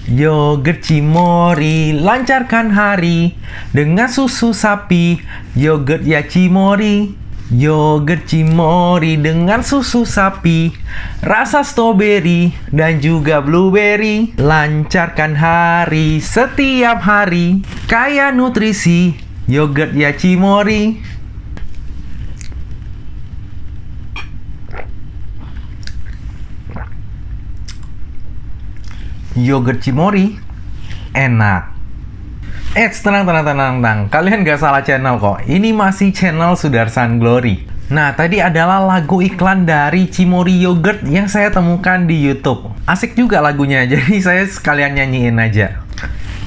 Yogurt Cimory, lancarkan hari dengan susu sapi. Yogurt ya Cimory. Yogurt Cimory dengan susu sapi, rasa stroberi dan juga blueberry. Lancarkan hari setiap hari, kaya nutrisi. Yogurt ya Cimory. Yogurt Cimory enak. Tenang. Kalian gak salah channel kok. Ini masih channel Sudarsan Glory. Nah, tadi adalah lagu iklan dari Cimory Yogurt yang saya temukan di YouTube. Asik juga lagunya, jadi saya sekalian nyanyiin aja.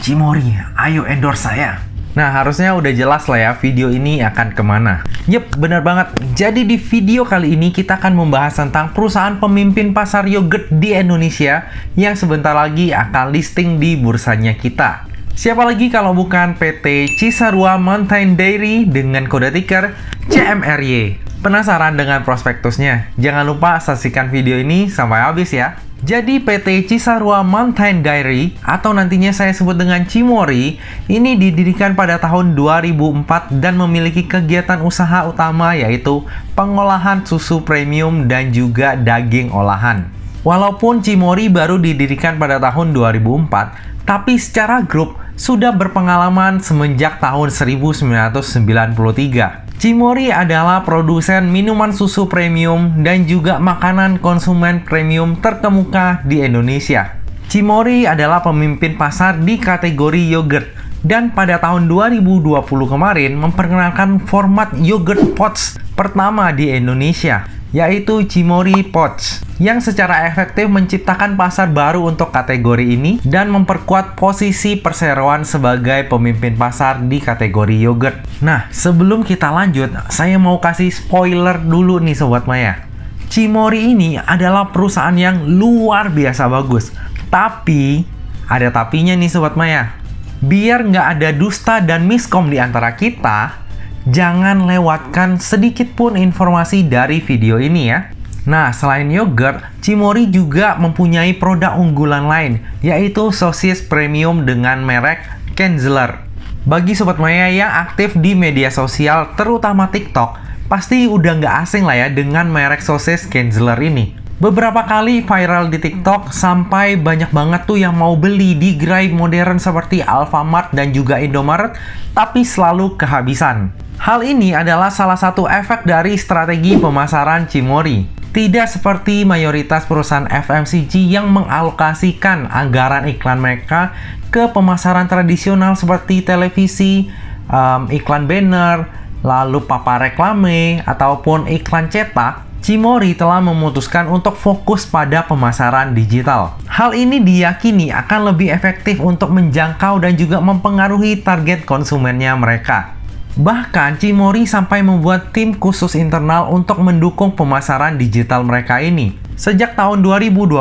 Cimory, ayo endorse saya. Nah, harusnya udah jelas lah ya video ini akan kemana. Yep, benar banget. Jadi di video kali ini kita akan membahas tentang perusahaan pemimpin pasar yogurt di Indonesia yang sebentar lagi akan listing di bursanya kita. Siapa lagi kalau bukan PT Cisarua Mountain Dairy dengan kode ticker CMRY. Penasaran dengan prospektusnya? Jangan lupa saksikan video ini sampai habis ya. Jadi PT Cisarua Mountain Dairy atau nantinya saya sebut dengan Cimory ini didirikan pada tahun 2004 dan memiliki kegiatan usaha utama yaitu pengolahan susu premium dan juga daging olahan. Walaupun Cimory baru didirikan pada tahun 2004, tapi secara grup sudah berpengalaman semenjak tahun 1993. Cimory adalah produsen minuman susu premium dan juga makanan konsumen premium terkemuka di Indonesia. Cimory adalah pemimpin pasar di kategori yogurt dan pada tahun 2020 kemarin memperkenalkan format yogurt pouch pertama di Indonesia, yaitu Cimory Pouch, yang secara efektif menciptakan pasar baru untuk kategori ini dan memperkuat posisi perseroan sebagai pemimpin pasar di kategori yogurt. Nah, sebelum kita lanjut, saya mau kasih spoiler dulu nih Sobat Maya. Cimory ini adalah perusahaan yang luar biasa bagus. Tapi, ada tapinya nih Sobat Maya. Biar nggak ada dusta dan miskom di antara kita, jangan lewatkan sedikit pun informasi dari video ini ya. Nah, selain yogurt, Cimory juga mempunyai produk unggulan lain, yaitu sosis premium dengan merek Kenzler. Bagi Sobat Maya yang aktif di media sosial, terutama TikTok, pasti udah nggak asing lah ya dengan merek sosis Kenzler ini. Beberapa kali viral di TikTok sampai banyak banget tuh yang mau beli di gerai modern seperti Alfamart dan juga Indomaret, tapi selalu kehabisan. Hal ini adalah salah satu efek dari strategi pemasaran Cimory. Tidak seperti mayoritas perusahaan FMCG yang mengalokasikan anggaran iklan mereka ke pemasaran tradisional seperti televisi, iklan banner, lalu papan reklame, ataupun iklan cetak. Cimory telah memutuskan untuk fokus pada pemasaran digital. Hal ini diyakini akan lebih efektif untuk menjangkau dan juga mempengaruhi target konsumennya mereka. Bahkan Cimory sampai membuat tim khusus internal untuk mendukung pemasaran digital mereka ini. Sejak tahun 2020,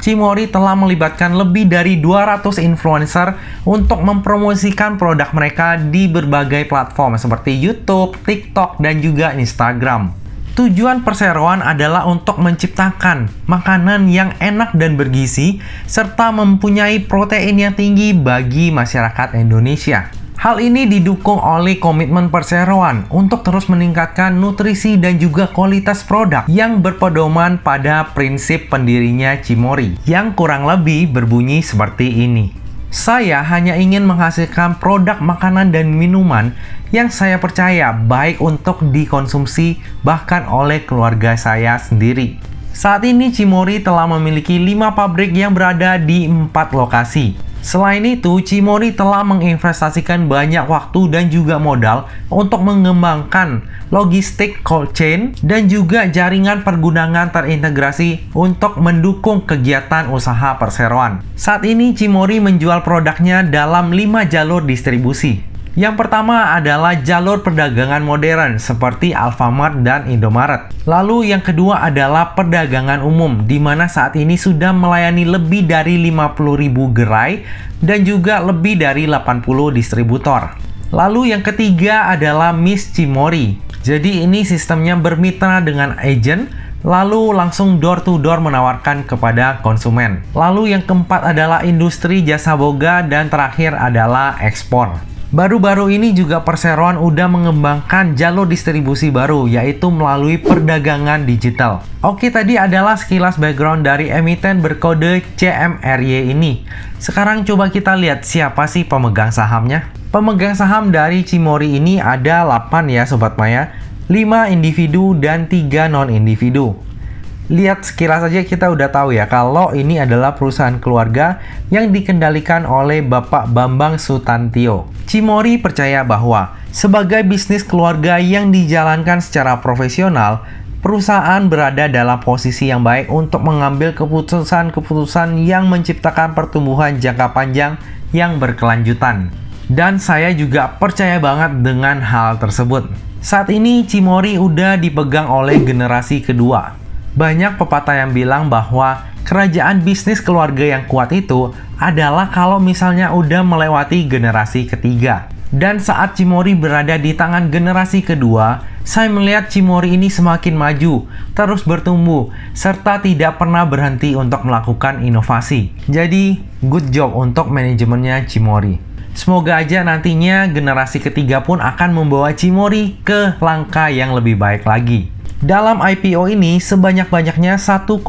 Cimory telah melibatkan lebih dari 200 influencer untuk mempromosikan produk mereka di berbagai platform seperti YouTube, TikTok, dan juga Instagram. Tujuan perseroan adalah untuk menciptakan makanan yang enak dan bergizi, serta mempunyai protein yang tinggi bagi masyarakat Indonesia. Hal ini didukung oleh komitmen perseroan untuk terus meningkatkan nutrisi dan juga kualitas produk yang berpedoman pada prinsip pendirinya Cimory, yang kurang lebih berbunyi seperti ini. Saya hanya ingin menghasilkan produk makanan dan minuman yang saya percaya baik untuk dikonsumsi bahkan oleh keluarga saya sendiri. Saat ini Cimory telah memiliki 5 pabrik yang berada di 4 lokasi. Selain itu, Cimory telah menginvestasikan banyak waktu dan juga modal untuk mengembangkan logistik cold chain dan juga jaringan pergunangan terintegrasi untuk mendukung kegiatan usaha perseroan. Saat ini Cimory menjual produknya dalam 5 jalur distribusi. Yang pertama adalah jalur perdagangan modern seperti Alfamart dan Indomaret. Lalu yang kedua adalah perdagangan umum, di mana saat ini sudah melayani lebih dari 50.000 gerai dan juga lebih dari 80 distributor. Lalu yang ketiga adalah Miss Cimory. Jadi ini sistemnya bermitra dengan agen lalu langsung door to door menawarkan kepada konsumen. Lalu yang keempat adalah industri jasa boga, dan terakhir adalah ekspor. Baru-baru ini juga perseroan udah mengembangkan jalur distribusi baru, yaitu melalui perdagangan digital. Oke, tadi adalah sekilas background dari emiten berkode CMRY ini. Sekarang coba kita lihat siapa sih pemegang sahamnya. Pemegang saham dari Cimory ini ada 8 ya Sobat Maya, 5 individu dan 3 non-individu. Lihat sekilas saja kita udah tahu ya kalau ini adalah perusahaan keluarga yang dikendalikan oleh Bapak Bambang Sutantio. Cimory percaya bahwa sebagai bisnis keluarga yang dijalankan secara profesional, perusahaan berada dalam posisi yang baik untuk mengambil keputusan-keputusan yang menciptakan pertumbuhan jangka panjang yang berkelanjutan. Dan saya juga percaya banget dengan hal tersebut. Saat ini Cimory udah dipegang oleh generasi kedua. Banyak pepatah yang bilang bahwa kerajaan bisnis keluarga yang kuat itu adalah kalau misalnya udah melewati generasi ketiga. Dan saat Cimory berada di tangan generasi kedua, saya melihat Cimory ini semakin maju, terus bertumbuh, serta tidak pernah berhenti untuk melakukan inovasi. Jadi, good job untuk manajemennya Cimory. Semoga aja nantinya generasi ketiga pun akan membawa Cimory ke langkah yang lebih baik lagi. Dalam IPO ini, sebanyak-banyaknya 1,1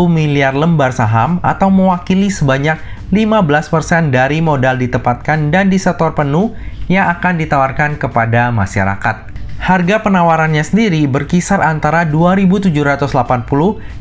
miliar lembar saham atau mewakili sebanyak 15% dari modal ditempatkan dan disetor penuh yang akan ditawarkan kepada masyarakat. Harga penawarannya sendiri berkisar antara 2.780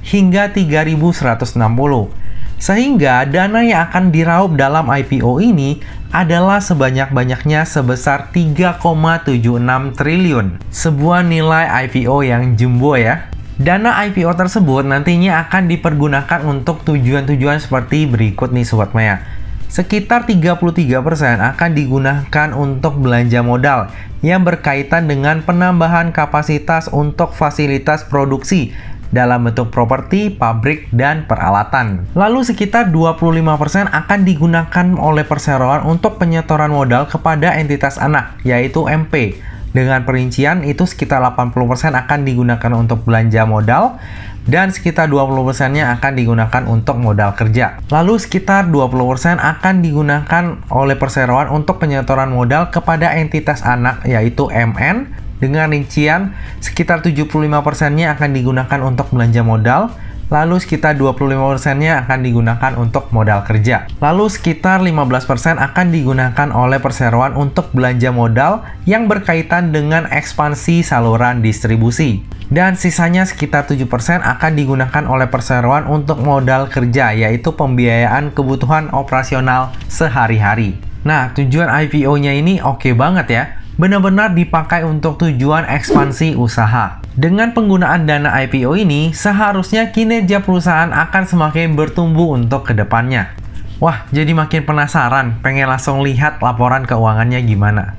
hingga 3.160. Sehingga dana yang akan diraup dalam IPO ini adalah sebanyak-banyaknya sebesar 3,76 triliun. Sebuah nilai IPO yang jumbo ya. Dana IPO tersebut nantinya akan dipergunakan untuk tujuan-tujuan seperti berikut nih Sobat Maya. Sekitar 33% akan digunakan untuk belanja modal yang berkaitan dengan penambahan kapasitas untuk fasilitas produksi dalam bentuk properti, pabrik, dan peralatan. Lalu sekitar 25% akan digunakan oleh perseroan untuk penyetoran modal kepada entitas anak, yaitu MP. Dengan perincian itu sekitar 80% akan digunakan untuk belanja modal, dan sekitar 20%-nya akan digunakan untuk modal kerja. Lalu sekitar 20% akan digunakan oleh perseroan untuk penyetoran modal kepada entitas anak, yaitu MN, dengan rincian sekitar 75%-nya akan digunakan untuk belanja modal, lalu sekitar 25%-nya akan digunakan untuk modal kerja. Lalu sekitar 15% akan digunakan oleh perseroan untuk belanja modal yang berkaitan dengan ekspansi saluran distribusi. Dan sisanya sekitar 7% akan digunakan oleh perseroan untuk modal kerja, yaitu pembiayaan kebutuhan operasional sehari-hari. Nah, tujuan IPO-nya ini oke banget ya. Benar-benar dipakai untuk tujuan ekspansi usaha. Dengan penggunaan dana IPO ini, seharusnya kinerja perusahaan akan semakin bertumbuh untuk kedepannya. Wah, jadi makin penasaran, pengen langsung lihat laporan keuangannya gimana.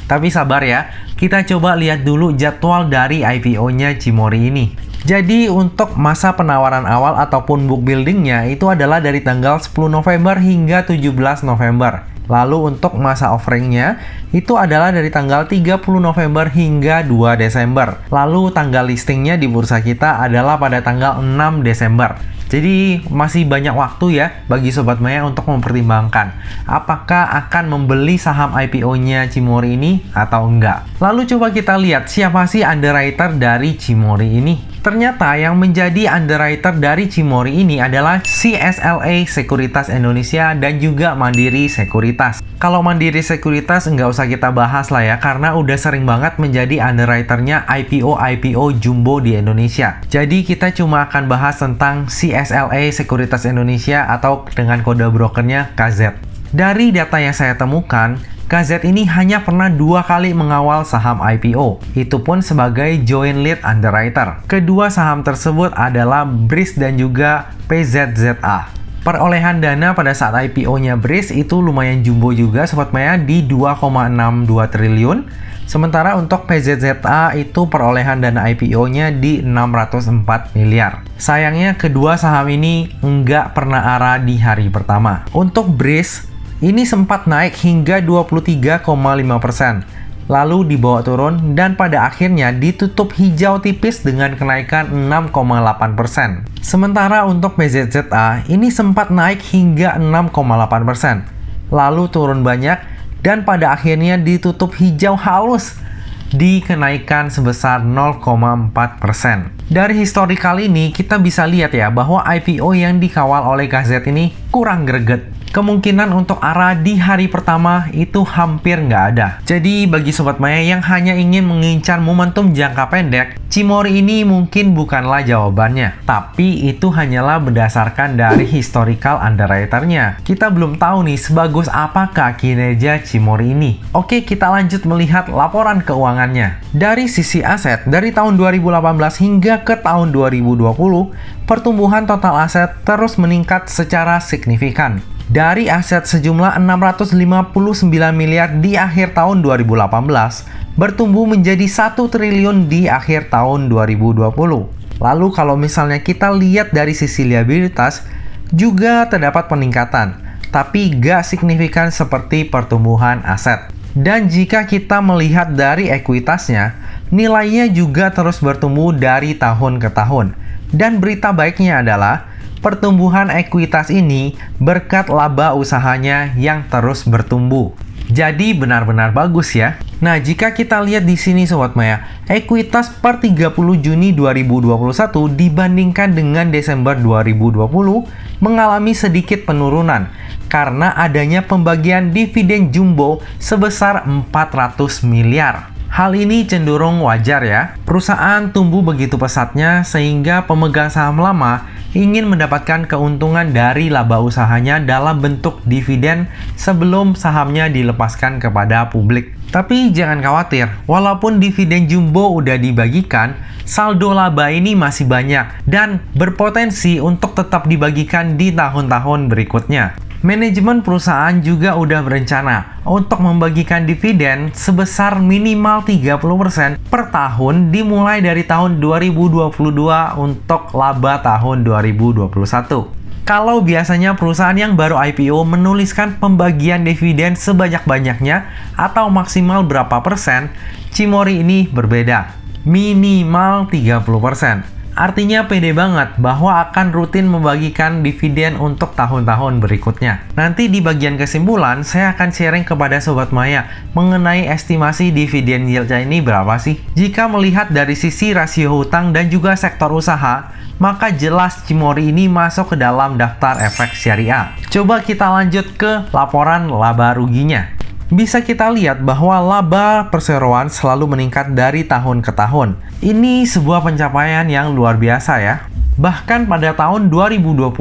Tapi sabar ya, kita coba lihat dulu jadwal dari IPO-nya Cimory ini. Jadi untuk masa penawaran awal ataupun book building-nya itu adalah dari tanggal 10 November hingga 17 November. Lalu untuk masa offering-nya itu adalah dari tanggal 30 November hingga 2 Desember. Lalu tanggal listingnya di bursa kita adalah pada tanggal 6 Desember. Jadi masih banyak waktu ya bagi Sobat Maya untuk mempertimbangkan apakah akan membeli saham IPO-nya Cimory ini atau enggak. Lalu coba kita lihat siapa sih underwriter dari Cimory ini. Ternyata yang menjadi underwriter dari Cimory ini adalah CSLA Sekuritas Indonesia dan juga Mandiri Sekuritas. Kalau Mandiri Sekuritas nggak usah kita bahas lah ya, karena udah sering banget menjadi underwriternya IPO jumbo di Indonesia. Jadi kita cuma akan bahas tentang CSLA Sekuritas Indonesia atau dengan kode brokernya KZ. Dari data yang saya temukan, KZ ini hanya pernah 2 kali mengawal saham IPO, itu pun sebagai joint lead underwriter. Kedua saham tersebut adalah BRIS dan juga PZZA. Perolehan dana pada saat IPO-nya BRIS itu lumayan jumbo juga Sobat Maya di 2,62 triliun. Sementara untuk PZZA itu perolehan dana IPO-nya di 604 miliar. Sayangnya kedua saham ini nggak pernah arah di hari pertama. Untuk BRIS, ini sempat naik hingga 23,5%. lalu dibawa turun, dan pada akhirnya ditutup hijau tipis dengan kenaikan 6,8%. Sementara untuk PZZA, ini sempat naik hingga 6,8%, lalu turun banyak, dan pada akhirnya ditutup hijau halus di kenaikan sebesar 0,4%. Dari historikal ini, kita bisa lihat ya bahwa IPO yang dikawal oleh KZ ini kurang greget. Kemungkinan untuk arah di hari pertama itu hampir nggak ada. Jadi bagi Sobat Maya yang hanya ingin mengincar momentum jangka pendek, Cimory ini mungkin bukanlah jawabannya. Tapi itu hanyalah berdasarkan dari historical underwriter-nya. Kita belum tahu nih sebagus apakah kinerja Cimory ini. Oke, kita lanjut melihat laporan keuangannya. Dari sisi aset, dari tahun 2018 hingga ke tahun 2020, pertumbuhan total aset terus meningkat secara signifikan. Dari aset sejumlah 659 miliar di akhir tahun 2018, bertumbuh menjadi 1 triliun di akhir tahun 2020. Lalu kalau misalnya kita lihat dari sisi liabilitas, juga terdapat peningkatan, tapi gak signifikan seperti pertumbuhan aset. Dan jika kita melihat dari ekuitasnya, nilainya juga terus bertumbuh dari tahun ke tahun. Dan berita baiknya adalah, pertumbuhan ekuitas ini berkat laba usahanya yang terus bertumbuh. Jadi benar-benar bagus ya. Nah, jika kita lihat di sini Sobat Maya, ekuitas per 30 Juni 2021 dibandingkan dengan Desember 2020 mengalami sedikit penurunan karena adanya pembagian dividen jumbo sebesar 400 miliar. Hal ini cenderung wajar ya. Perusahaan tumbuh begitu pesatnya sehingga pemegang saham lama ingin mendapatkan keuntungan dari laba usahanya dalam bentuk dividen sebelum sahamnya dilepaskan kepada publik. Tapi jangan khawatir, walaupun dividen jumbo udah dibagikan, saldo laba ini masih banyak dan berpotensi untuk tetap dibagikan di tahun-tahun berikutnya. Manajemen perusahaan juga udah berencana untuk membagikan dividen sebesar minimal 30% per tahun dimulai dari tahun 2022 untuk laba tahun 2021. Kalau biasanya perusahaan yang baru IPO menuliskan pembagian dividen sebanyak-banyaknya atau maksimal berapa persen, Cimory ini berbeda, minimal 30%. Artinya pede banget bahwa akan rutin membagikan dividen untuk tahun-tahun berikutnya. Nanti di bagian kesimpulan, saya akan sharing kepada Sobat Maya mengenai estimasi dividen yieldnya ini berapa sih. Jika melihat dari sisi rasio hutang dan juga sektor usaha, maka jelas Cimory ini masuk ke dalam daftar efek syariah. Coba kita lanjut ke laporan laba ruginya. Bisa kita lihat bahwa laba perseroan selalu meningkat dari tahun ke tahun. Ini sebuah pencapaian yang luar biasa ya. Bahkan pada tahun 2020,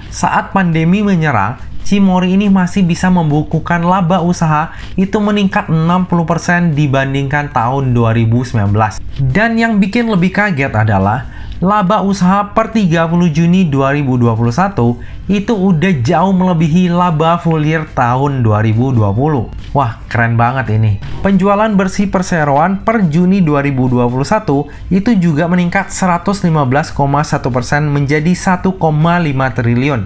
saat pandemi menyerang, Cimory ini masih bisa membukukan laba usaha itu meningkat 60% dibandingkan tahun 2019. Dan yang bikin lebih kaget adalah laba usaha per 30 Juni 2021 itu udah jauh melebihi laba full year tahun 2020. Wah, keren banget ini. Penjualan bersih perseroan per Juni 2021 itu juga meningkat 115,1% menjadi 1,5 triliun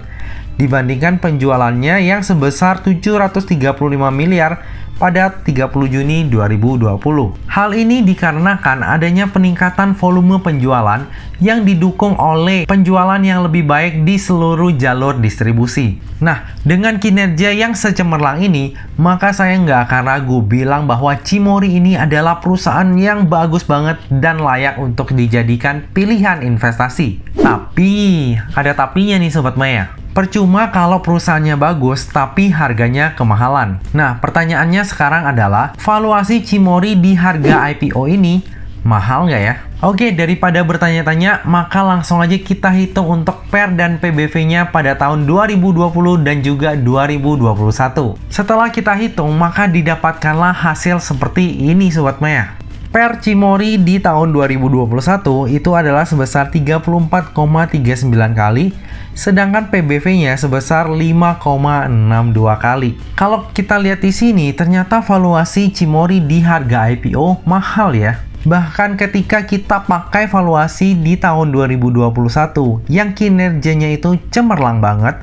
dibandingkan penjualannya yang sebesar 735 miliar pada 30 Juni 2020. Hal ini dikarenakan adanya peningkatan volume penjualan yang didukung oleh penjualan yang lebih baik di seluruh jalur distribusi. Nah, dengan kinerja yang secemerlang ini, maka saya nggak akan ragu bilang bahwa Cimory ini adalah perusahaan yang bagus banget dan layak untuk dijadikan pilihan investasi. Tapi, ada tapinya nih Sobat Maya. Percuma kalau perusahaannya bagus, tapi harganya kemahalan. Nah, pertanyaannya sekarang adalah, valuasi Cimory di harga IPO ini mahal nggak ya? Oke, daripada bertanya-tanya, maka langsung aja kita hitung untuk PER dan PBV-nya pada tahun 2020 dan juga 2021. Setelah kita hitung, maka didapatkanlah hasil seperti ini Sobat Maya. PER Cimory di tahun 2021 itu adalah sebesar 34,39 kali, sedangkan PBV-nya sebesar 5,62 kali. Kalau kita lihat di sini, ternyata valuasi Cimory di harga IPO mahal ya. Bahkan ketika kita pakai valuasi di tahun 2021 yang kinerjanya itu cemerlang banget,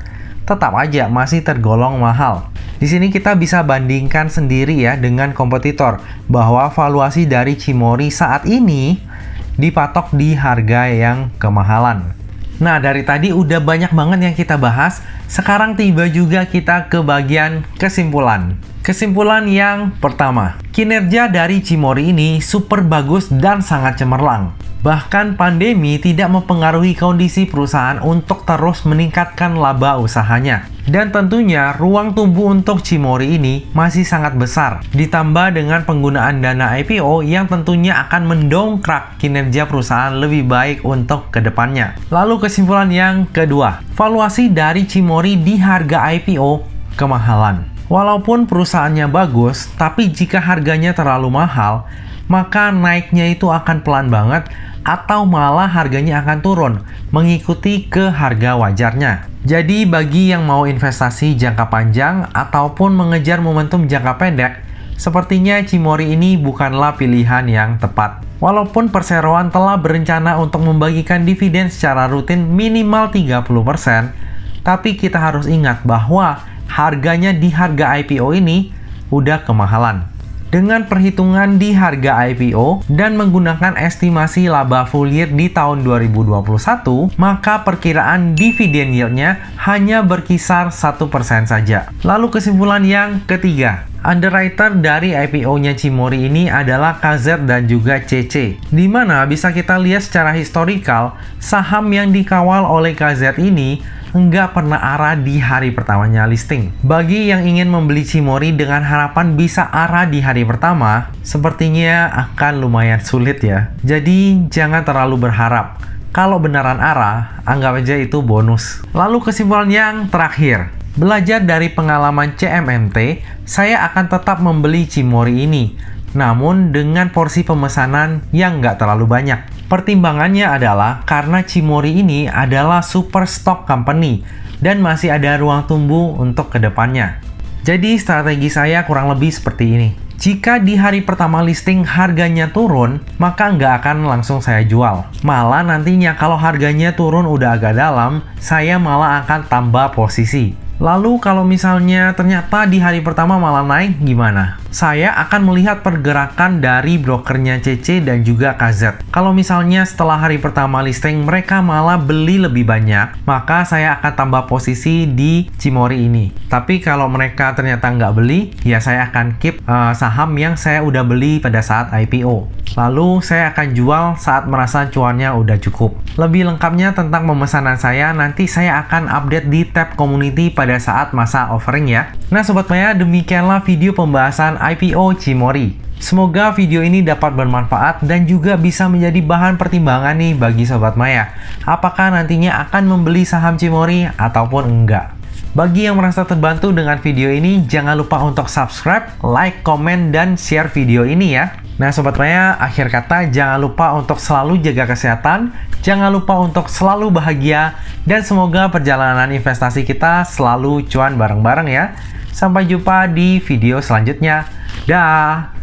tetap aja masih tergolong mahal. Di sini kita bisa bandingkan sendiri ya dengan kompetitor bahwa valuasi dari Cimory saat ini dipatok di harga yang kemahalan. Nah, dari tadi udah banyak banget yang kita bahas. Sekarang tiba juga kita ke bagian kesimpulan. Kesimpulan yang pertama, kinerja dari Cimory ini super bagus dan sangat cemerlang. Bahkan pandemi tidak mempengaruhi kondisi perusahaan untuk terus meningkatkan laba usahanya. Dan tentunya ruang tumbuh untuk Cimory ini masih sangat besar. Ditambah dengan penggunaan dana IPO yang tentunya akan mendongkrak kinerja perusahaan lebih baik untuk kedepannya. Lalu kesimpulan yang kedua, valuasi dari Cimory di harga IPO kemahalan. Walaupun perusahaannya bagus, tapi jika harganya terlalu mahal, maka naiknya itu akan pelan banget atau malah harganya akan turun mengikuti ke harga wajarnya. Jadi bagi yang mau investasi jangka panjang ataupun mengejar momentum jangka pendek, sepertinya Cimory ini bukanlah pilihan yang tepat. Walaupun perseroan telah berencana untuk membagikan dividen secara rutin minimal 30%, tapi kita harus ingat bahwa harganya di harga IPO ini udah kemahalan. Dengan perhitungan di harga IPO dan menggunakan estimasi laba full year di tahun 2021, maka perkiraan dividen yield-nya hanya berkisar 1% saja. Lalu kesimpulan yang ketiga, underwriter dari IPO-nya Cimory ini adalah KZ dan juga CC, di mana bisa kita lihat secara historikal, saham yang dikawal oleh KZ ini nggak pernah arah di hari pertamanya listing. Bagi yang ingin membeli Cimory dengan harapan bisa arah di hari pertama, sepertinya akan lumayan sulit ya. Jadi jangan terlalu berharap. Kalau beneran arah, anggap aja itu bonus. Lalu kesimpulan yang terakhir, belajar dari pengalaman CMMT, saya akan tetap membeli Cimory ini, namun dengan porsi pemesanan yang nggak terlalu banyak. Pertimbangannya adalah karena Cimory ini adalah super stock company dan masih ada ruang tumbuh untuk kedepannya. Jadi strategi saya kurang lebih seperti ini. Jika di hari pertama listing harganya turun, maka nggak akan langsung saya jual. Malah nantinya kalau harganya turun udah agak dalam, saya malah akan tambah posisi. Lalu kalau misalnya ternyata di hari pertama malah naik gimana? Saya akan melihat pergerakan dari brokernya CC dan juga KZ. Kalau misalnya setelah hari pertama listing mereka malah beli lebih banyak, maka saya akan tambah posisi di Cimory ini. Tapi kalau mereka ternyata nggak beli, ya saya akan keep saham yang saya udah beli pada saat IPO. Lalu saya akan jual saat merasa cuannya udah cukup. Lebih lengkapnya tentang pemesanan saya nanti saya akan update di tab community pada saat masa offering ya. Nah Sobat Maya, demikianlah video pembahasan IPO Cimory. Semoga video ini dapat bermanfaat dan juga bisa menjadi bahan pertimbangan nih bagi Sobat Maya. Apakah nantinya akan membeli saham Cimory ataupun enggak. Bagi yang merasa terbantu dengan video ini, jangan lupa untuk subscribe, like, komen, dan share video ini ya. Nah Sobat Maya, akhir kata jangan lupa untuk selalu jaga kesehatan, jangan lupa untuk selalu bahagia, dan semoga perjalanan investasi kita selalu cuan bareng-bareng ya. Sampai jumpa di video selanjutnya. Dah.